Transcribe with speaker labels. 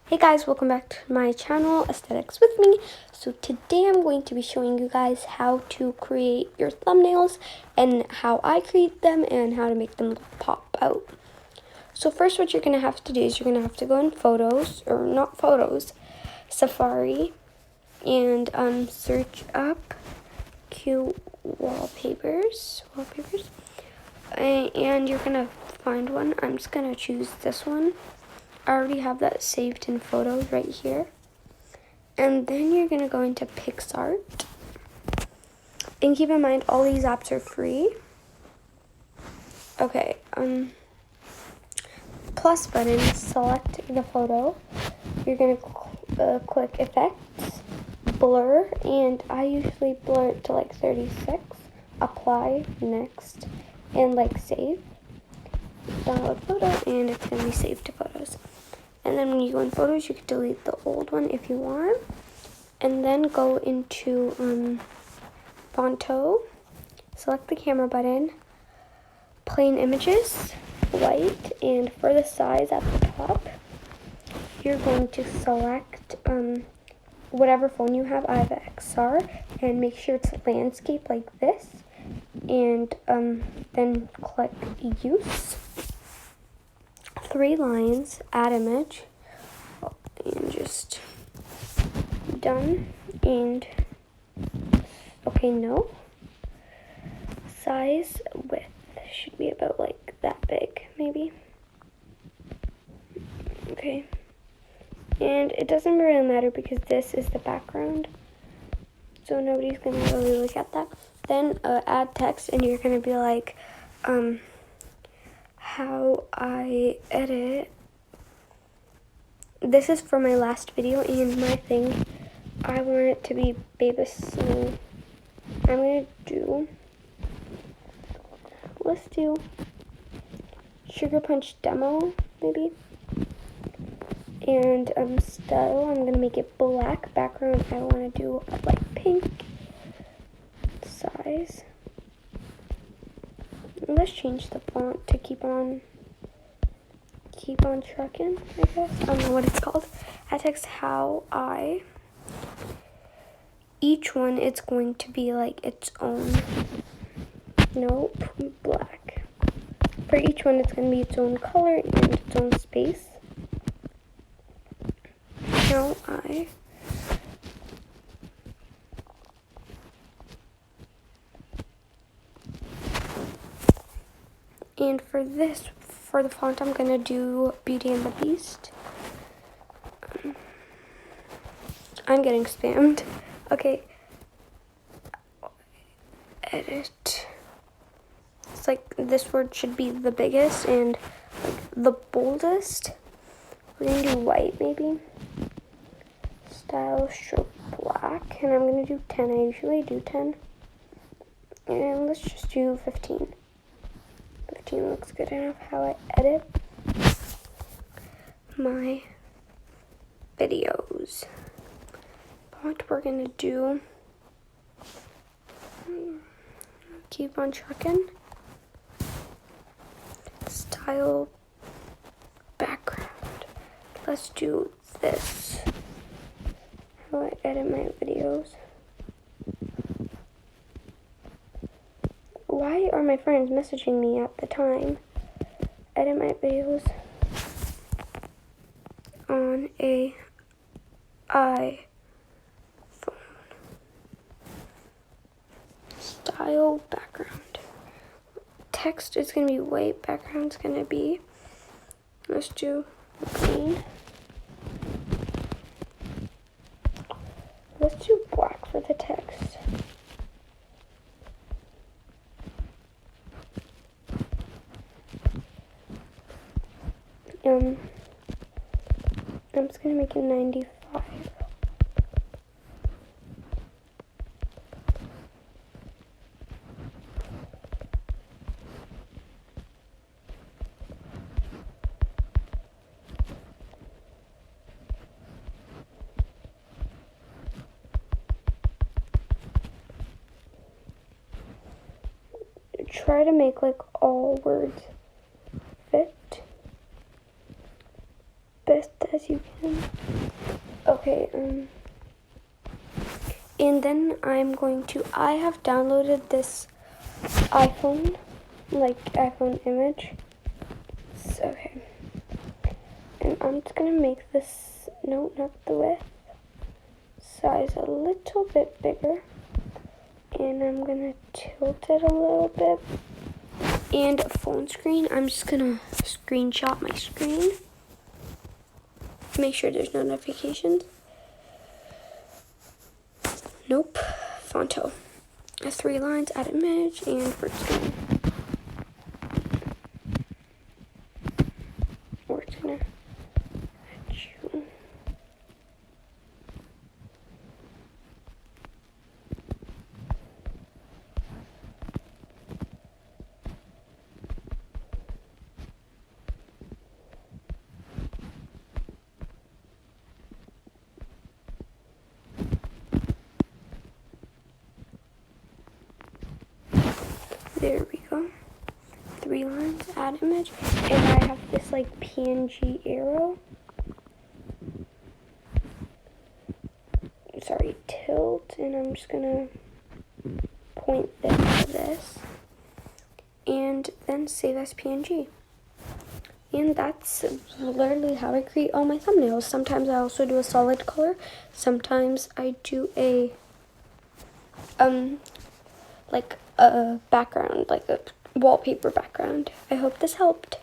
Speaker 1: Hey guys, welcome back to my channel, Aesthetics with me. So today I'm going to be showing you guys how to create your thumbnails and how I create them and how to make them pop out. So first what you're going to have to do is you're going to have to go in Photos, or not Photos, Safari, and search up cute wallpapers, and you're going to find one. I'm just going to choose this one. I already have that saved in Photos right here. And then you're going to go into PixArt. And keep in mind, all these apps are free. Okay, plus button, select the photo. You're going to click Effects, Blur, and I usually blur it to like 36. Apply, Next, and like Save. Download photo, and it's going to be saved to Photos. And then when you go in Photos, you can delete the old one if you want. And then go into Fonto, select the camera button, plain images, white, and for the size at the top, you're going to select whatever phone you have. I have an XR, and make sure it's landscape like this. And then click Use. 3 lines, add image, and just done. And okay, no. Size, width should be about like that big, maybe. Okay. And it doesn't really matter because this is the background, so nobody's gonna really look at that. Then add text, and you're gonna be like, how I edit. This is for my last video and my thing. I want it to be baby snow. I'm gonna do, let's do Sugar Punch demo maybe. And style, I'm gonna make it black. Background, I wanna do like pink. Size. Let's change the font to keep on trucking, I guess. I don't know what it's called. Add text, how I. Each one, it's going to be like its own. Nope, black. For each one, it's going to be its own color and its own space. How I. And for this, for the font, I'm going to do Beauty and the Beast. I'm getting spammed. Okay. Edit. It's like this word should be the biggest and like the boldest. We're going to do white maybe. Style, stroke, black. And I'm going to do 10. I usually do 10. And let's just do 15. 15 looks good enough. How I edit my videos. What we're gonna do, keep on trucking. Style, background. Let's do this. How I edit my videos. Why are my friends messaging me at the time? Edit my videos on a iPhone. Style, background. Text is going to be white. Background's going to be, let's do green. Let's do black for the text. I'm just going to make it 95. Try to make like all words fit best as you can. Okay, and then I have downloaded this iPhone, like iPhone image. So, okay. And I'm just gonna make this, no, not the width, size a little bit bigger. And I'm gonna tilt it a little bit. And phone screen, I'm just gonna screenshot my screen. Make sure there's no notifications. Nope. Fonto. 3 lines, add image, and bird screen. We're just gonna add you. There we go. 3 lines, add image, and I have this like PNG arrow. Sorry, tilt, and I'm just gonna point this to this, and then save as PNG. And that's literally how I create all my thumbnails. Sometimes I also do a solid color. Sometimes I do a like a background, like a wallpaper background. I hope this helped.